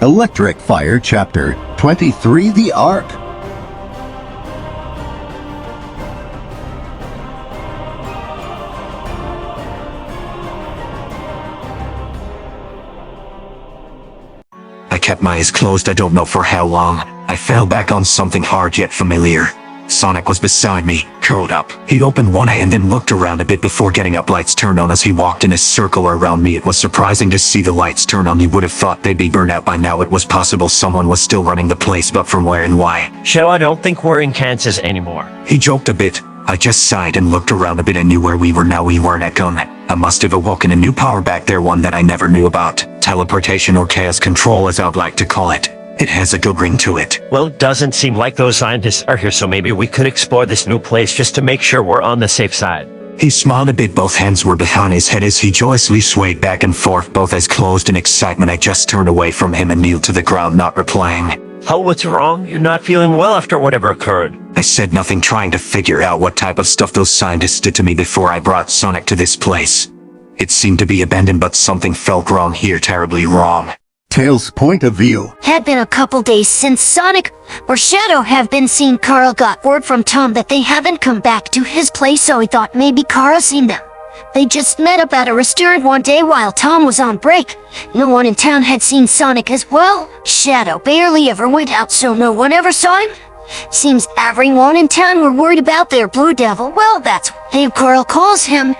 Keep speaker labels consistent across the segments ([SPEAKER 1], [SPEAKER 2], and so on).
[SPEAKER 1] Electric Fire Chapter 23 The Ark.
[SPEAKER 2] I kept my eyes closed. I don't know for how long. I fell back on something hard yet familiar. Sonic was beside me, curled up. He opened one eye and then looked around a bit before getting up. Lights turned on as he walked in a circle around me. It was surprising to see the lights turn on. You would have thought they'd be burned out by now. It was possible someone was still running the place, but from where and why?
[SPEAKER 3] I don't think we're in Kansas anymore.
[SPEAKER 2] He joked a bit. I just sighed and looked around a bit and knew where we were now. We weren't at Gun. I must have awoken a new power back there, one that I never knew about. Teleportation or chaos control, as I'd like to call it. It has a good ring to it.
[SPEAKER 3] Well, it doesn't seem like those scientists are here, so maybe we could explore this new place just to make sure we're on the safe side.
[SPEAKER 2] He smiled a bit. Both hands were behind his head as he joyously swayed back and forth, both eyes closed in excitement. I just turned away from him and kneeled to the ground, not replying.
[SPEAKER 3] Oh, what's wrong? You're not feeling well after whatever occurred.
[SPEAKER 2] I said nothing, trying to figure out what type of stuff those scientists did to me before I brought Sonic to this place. It seemed to be abandoned, but something felt wrong here, terribly wrong.
[SPEAKER 1] Tails' point of view.
[SPEAKER 4] Had been a couple days since Sonic or Shadow have been seen. Carl got word from Tom that they haven't come back to his place, so he thought maybe Carl seen them. They just met up at a restaurant one day while Tom was on break. No one in town had seen Sonic as well. Shadow barely ever went out, so no one ever saw him. Seems everyone in town were worried about their Blue Devil. Well, that's what Carl calls him.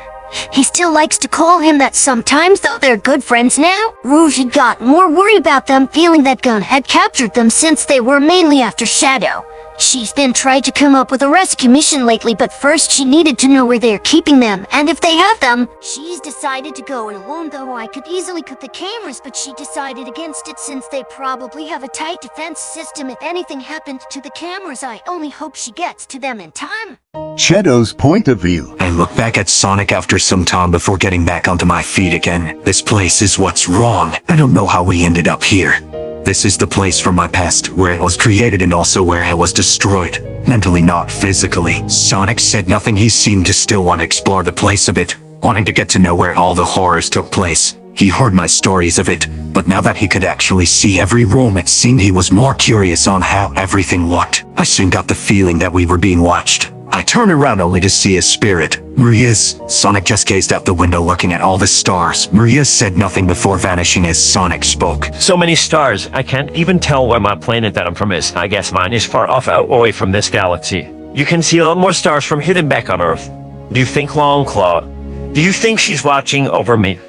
[SPEAKER 4] He still likes to call him that sometimes, though they're good friends now. Rouge had got more worried about them, feeling that Gun had captured them since they were mainly after Shadow. She's been trying to come up with a rescue mission lately, but first she needed to know where they're keeping them, and if they have them. She's decided to go it alone, though I could easily cut the cameras, but she decided against it since they probably have a tight defense system. If anything happened to the cameras, I only hope she gets to them in time.
[SPEAKER 1] Shadow's point of view.
[SPEAKER 2] I looked back at Sonic after some time before getting back onto my feet again. This place is what's wrong. I don't know how we ended up here. This is the place from my past, where it was created and also where I was destroyed. Mentally, not physically. Sonic said nothing. He seemed to still want to explore the place a bit, wanting to get to know where all the horrors took place. He heard my stories of it, but now that he could actually see every room, it seemed he was more curious on how everything looked. I soon got the feeling that we were being watched. I turned around only to see a spirit. Maria's. Sonic just gazed out the window looking at all the stars. Maria said nothing before vanishing as Sonic spoke.
[SPEAKER 3] So many stars, I can't even tell where my planet that I'm from is. I guess mine is far off out away from this galaxy. You can see a lot more stars from here than back on Earth. Do you think Longclaw? Do you think she's watching over me?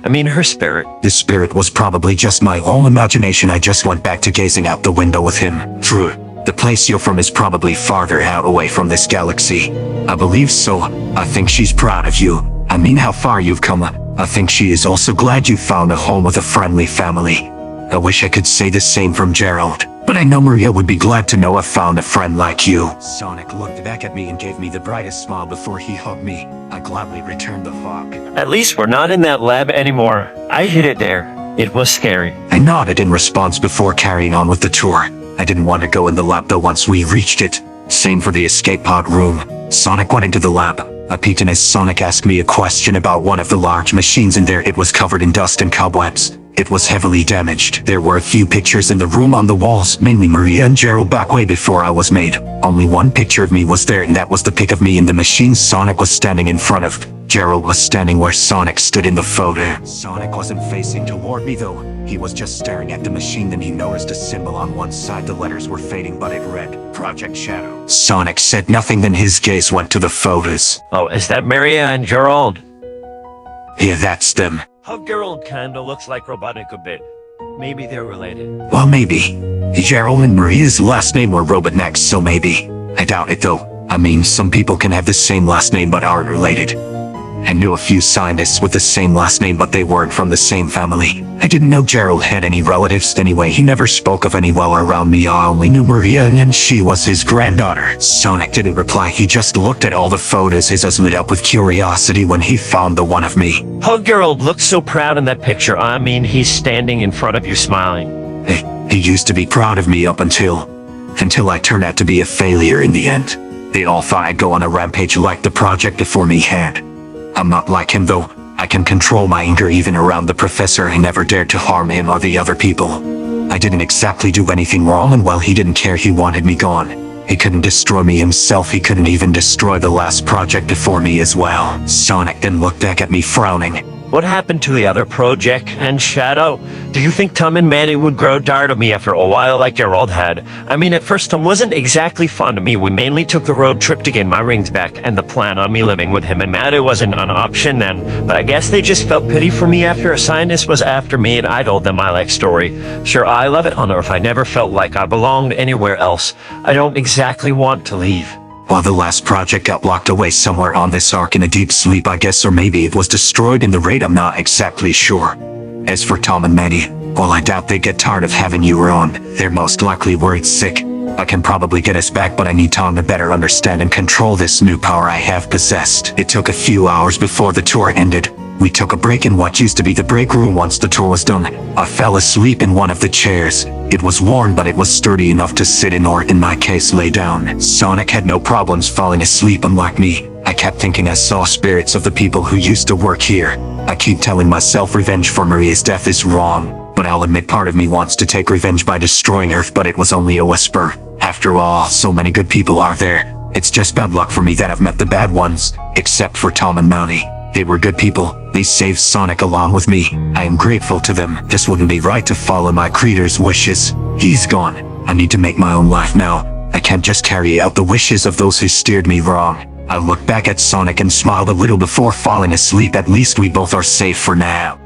[SPEAKER 3] I mean, her spirit.
[SPEAKER 2] The spirit was probably just my own imagination. I just went back to gazing out the window with him. True. The place you're from is probably farther out away from this galaxy. I believe so. I think she's proud of you. I mean how far you've come. I think she is also glad you found a home with a friendly family. I wish I could say the same from Gerald, but I know Maria would be glad to know I found a friend like you. Sonic looked back at me and gave me the brightest smile before he hugged me. I gladly returned the hug.
[SPEAKER 3] At least we're not in that lab anymore. I hid it there. It was scary.
[SPEAKER 2] I nodded in response before carrying on with the tour. I didn't want to go in the lab though once we reached it. Same for the escape pod room. Sonic went into the lab. I peeked in as Sonic asked me a question about one of the large machines in there. It was covered in dust and cobwebs. It was heavily damaged. There were a few pictures in the room on the walls, mainly Maria and Gerald back way before I was made. Only one picture of me was there, and that was the pic of me in the machine Sonic was standing in front of. Gerald was standing where Sonic stood in the photo. Sonic wasn't facing toward me though. He was just staring at the machine. Then he noticed a symbol on one side. The letters were fading, but it read Project Shadow. Sonic said nothing, then his gaze went to the photos.
[SPEAKER 3] Oh, is that Maria and Gerald?
[SPEAKER 2] Yeah, that's them.
[SPEAKER 3] How Gerald kinda looks like Robotnik a bit. Maybe they're related.
[SPEAKER 2] Well, maybe. Gerald and Maria's last name were Robotnik, so maybe. I doubt it though. I mean, some people can have the same last name but aren't related. I knew a few scientists with the same last name, but they weren't from the same family. I didn't know Gerald had any relatives anyway. He never spoke of any well around me. I only knew Maria, and she was his granddaughter. Sonic didn't reply. He just looked at all the photos. His eyes lit up with curiosity when he found the one of me.
[SPEAKER 3] How Gerald looked so proud in that picture. I mean, he's standing in front of you smiling.
[SPEAKER 2] He used to be proud of me up until I turned out to be a failure in the end. They all thought I'd go on a rampage like the project before me had. I'm not like him though. I can control my anger even around the professor. I never dared to harm him or the other people. I didn't exactly do anything wrong, and while he didn't care, he wanted me gone. He couldn't destroy me himself, he couldn't even destroy the last project before me as well. Sonic then looked back at me frowning.
[SPEAKER 3] What happened to the other project? And Shadow? Do you think Tom and Manny would grow tired of me after a while like Gerald had? I mean, at first Tom wasn't exactly fond of me. We mainly took the road trip to get my rings back, and the plan on me living with him and Manny wasn't an option then. But I guess they just felt pity for me after a scientist was after me, and I told them my life story. Sure, I love it on Earth. I never felt like I belonged anywhere else. I don't exactly want to leave.
[SPEAKER 2] While the last project got locked away somewhere on this ark in a deep sleep, I guess, or maybe it was destroyed in the raid, I'm not exactly sure. As for Tom and Manny, well, I doubt they get tired of having you around. They're most likely worried sick. I can probably get us back, but I need Tom to better understand and control this new power I have possessed. It took a few hours before the tour ended. We took a break in what used to be the break room. Once the tour was done, I fell asleep in one of the chairs. It was worn, but it was sturdy enough to sit in, or in my case, lay down. Sonic had no problems falling asleep, unlike me. I kept thinking I saw spirits of the people who used to work here. I keep telling myself revenge for Maria's death is wrong, but I'll admit part of me wants to take revenge by destroying Earth, but it was only a whisper. After all, so many good people are there. It's just bad luck for me that I've met the bad ones, except for Tom and Manny. They were good people. They saved Sonic along with me. I am grateful to them. This wouldn't be right to follow my creator's wishes. He's gone. I need to make my own life now. I can't just carry out the wishes of those who steered me wrong. I looked back at Sonic and smiled a little before falling asleep. At least we both are safe for now.